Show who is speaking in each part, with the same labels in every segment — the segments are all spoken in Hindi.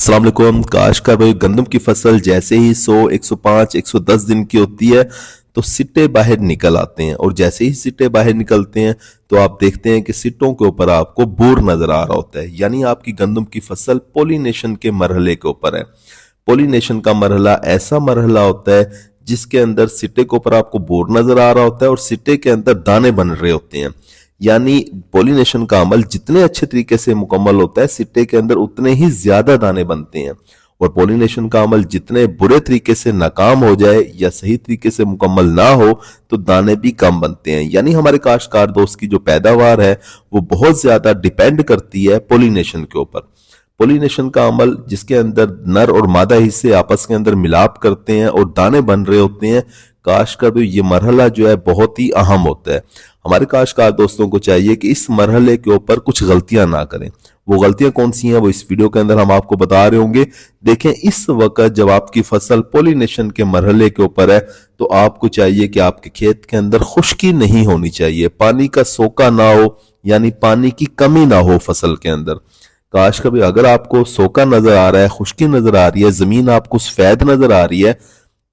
Speaker 1: अस्सलाम वालेकुम। काश्तकार भाई, गंदम की फसल जैसे ही 100, 105, 110 दिन की होती है तो सिट्टे बाहर निकल आते हैं, और जैसे ही सिट्टे बाहर निकलते हैं तो आप देखते हैं कि सिट्टों के ऊपर आपको बूर नजर आ रहा होता है, यानी आपकी गंदम की फसल पोलिनेशन के मरहले के ऊपर है। पोलिनेशन का मरहला ऐसा मरहला होता है जिसके अंदर सिट्टे के ऊपर आपको बूर नजर आ रहा होता है और सिट्टे के अंदर दाने बन रहे होते हैं। यानी पॉलिनेशन का अमल जितने अच्छे तरीके से मुकम्मल होता है, सिट्टे के अंदर उतने ही ज्यादा दाने बनते हैं, और पॉलिनेशन का अमल जितने बुरे तरीके से नाकाम हो जाए या सही तरीके से मुकम्मल ना हो तो दाने भी कम बनते हैं। यानी हमारे काश्तकार दोस्त की जो पैदावार है वो बहुत ज्यादा डिपेंड करती है पॉलिनेशन के ऊपर। पॉलिनेशन का अमल जिसके अंदर नर और मादा हिस्से आपस के अंदर मिलाप करते हैं और दाने बन रहे होते हैं, काश्तकार भी ये मरहला जो है बहुत ही अहम होता है। हमारे काश्तकार दोस्तों को चाहिए कि इस मरहले के ऊपर कुछ गलतियां ना करें। वो गलतियां कौन सी हैं वो इस वीडियो के अंदर हम आपको बता रहे होंगे। देखें, इस वक्त जब आपकी फसल पॉलिनेशन के मरहले के ऊपर है तो आपको चाहिए कि आपके खेत के अंदर खुश्की नहीं होनी चाहिए, पानी का सोका ना हो, यानी पानी की कमी ना हो फसल के अंदर। काश्तकार भी अगर आपको सोका नजर आ रहा है, खुश्की नजर आ रही है, जमीन आपको सफेद नजर आ रही है,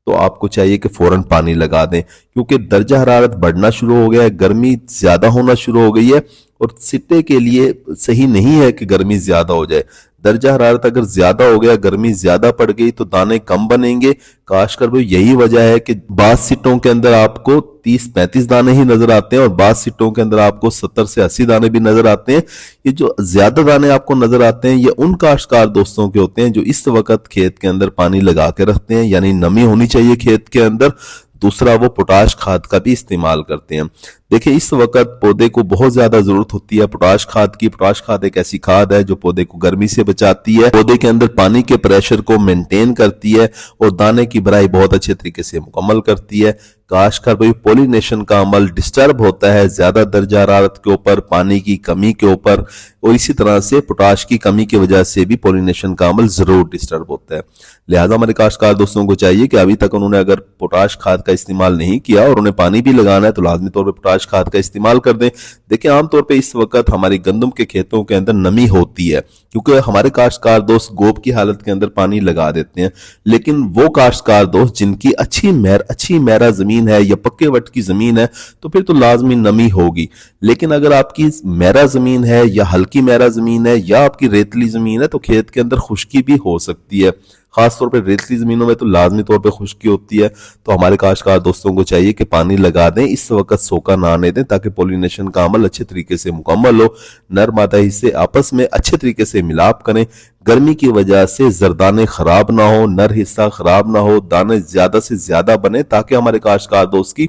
Speaker 1: तो आपको चाहिए कि फौरन पानी लगा दें, क्योंकि दर्जा हरारत बढ़ना शुरू हो गया है, गर्मी ज्यादा होना शुरू हो गई है, और सिट्टे के लिए सही नहीं है कि गर्मी ज्यादा हो जाए। दर्जा हरारत अगर ज्यादा हो गया, गर्मी ज्यादा पड़ गई तो दाने कम बनेंगे। काश्तकार भाई, यही वजह है कि बास सिट्टों के अंदर आपको 30-35 दाने ही नजर आते हैं और बास सिट्टों के अंदर आपको 70 से 80 दाने भी नजर आते हैं। ये जो ज्यादा दाने आपको नजर आते हैं ये उन काश्तकार दोस्तों के होते हैं जो इस वक्त खेत के अंदर पानी लगा के रखते हैं, यानी नमी होनी चाहिए खेत के अंदर। दूसरा, वो पोटाश खाद का भी इस्तेमाल करते हैं। देखिए, इस वक्त पौधे को बहुत ज्यादा जरूरत होती है पोटाश खाद की। पोटाश खाद एक ऐसी खाद है जो पौधे को गर्मी से बचाती है, पौधे के अंदर पानी के प्रेशर को मेंटेन करती है और दाने की भराई बहुत अच्छे तरीके से मुकम्मल करती है। काश्तकार भाई, पॉलिनेशन का अमल डिस्टर्ब होता है ज्यादा दर्जा हरारत के ऊपर, पानी की कमी के ऊपर, और इसी तरह से पोटाश की कमी की वजह से भी पॉलिनेशन का अमल जरूर डिस्टर्ब होता है। लिहाजा हमारे काश्तकार दोस्तों को चाहिए कि अभी तक उन्होंने अगर पोटाश खाद का इस्तेमाल नहीं किया और उन्हें पानी भी लगाना है तो लाजमी तौर पर पोटाश खाद का इस्तेमाल कर दें। देखिए, आमतौर पर इस वक्त हमारी गंदम के खेतों के अंदर नमी होती है, क्योंकि हमारे काश्तकार दोस्त गोब की हालत के अंदर पानी लगा देते हैं, लेकिन वो काश्तकार दोस्त जिनकी अच्छी मैरा जमीन है या पक्के वट की जमीन है तो फिर तो लाजमी नमी होगी। लेकिन अगर आपकी मैरा जमीन है या हल्की मैरा जमीन है या आपकी रेतली जमीन है तो खेत के अंदर खुश्की भी हो सकती है। खासतौर पर रेतली जमीनों में तो लाजमी तौर पे खुश्की होती है। तो हमारे काश्तकार दोस्तों को चाहिए कि पानी लगा दें, इस वक्त सोका ना आने दें, ताकि पॉलिनेशन का अमल अच्छे तरीके से मुकम्मल हो, नर मादा हिस्से आपस में अच्छे तरीके से मिलाप करें, गर्मी की वजह से जरदाने खराब ना हो, नर हिस्सा खराब ना हो, दाने ज्यादा से ज्यादा बने ताकि हमारे काश्तकार दोस्त की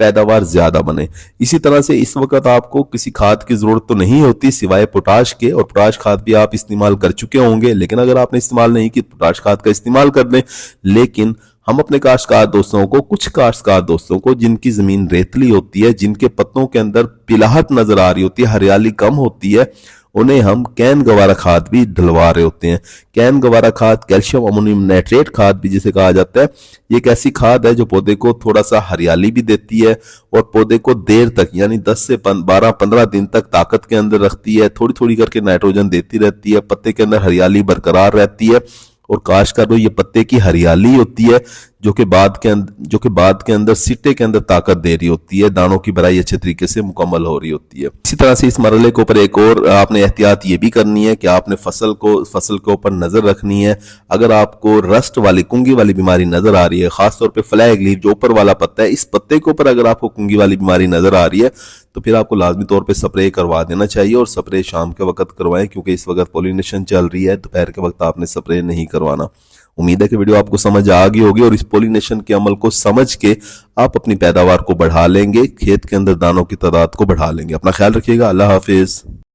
Speaker 1: पैदावार ज्यादा बने। इसी तरह से इस वक्त आपको किसी खाद की जरूरत तो नहीं होती सिवाय पोटाश के, और पोटाश खाद भी आप इस्तेमाल कर चुके होंगे, लेकिन अगर आपने इस्तेमाल नहीं की तो पोटाश खाद का इस्तेमाल कर दें। लेकिन हम अपने काश्तकार दोस्तों को, कुछ काश्तकार दोस्तों को जिनकी जमीन रेतली होती है, जिनके पत्तों के अंदर पिलाहट नजर आ रही होती है, हरियाली कम होती है, उन्हें हम कैन गवारा खाद भी डलवा रहे होते हैं। कैन गवारा खाद, कैल्शियम अमोनियम नाइट्रेट खाद भी जिसे कहा जाता है, ये एक ऐसी खाद है जो पौधे को थोड़ा सा हरियाली भी देती है और पौधे को देर तक, यानी 10 से 12-15 दिन तक ताकत के अंदर रखती है। थोड़ी थोड़ी करके नाइट्रोजन देती रहती है, पत्ते के अंदर हरियाली बरकरार रहती है। और काश्तकार भाई, ये पत्ते की हरियाली होती है जो कि बाद के अंदर सिट्टे के अंदर ताकत दे रही होती है, दानों की भराई अच्छे तरीके से मुकम्मल हो रही होती है। इसी तरह से इस मरहले के ऊपर एक और आपने एहतियात ये भी करनी है कि आपने फसल के ऊपर नजर रखनी है। अगर आपको रस्ट वाली, कुंगी वाली बीमारी नजर आ रही है, खासतौर पर फ्लैग लीफ जो ऊपर वाला पत्ता है, इस पत्ते के ऊपर अगर आपको कुंगी वाली बीमारी नजर आ रही है तो फिर आपको लाजमी तौर पर स्प्रे करवा देना चाहिए, और स्प्रे शाम के वक्त करवाएं, क्योंकि इस वक्त पॉलिनेशन चल रही है, दोपहर के वक्त आपने स्प्रे नहीं करवाना। उम्मीद है कि वीडियो आपको समझ आ गई होगी और इस पॉलिनेशन के अमल को समझ के आप अपनी पैदावार को बढ़ा लेंगे, खेत के अंदर दानों की तादाद को बढ़ा लेंगे। अपना ख्याल रखिएगा। अल्लाह हाफिज।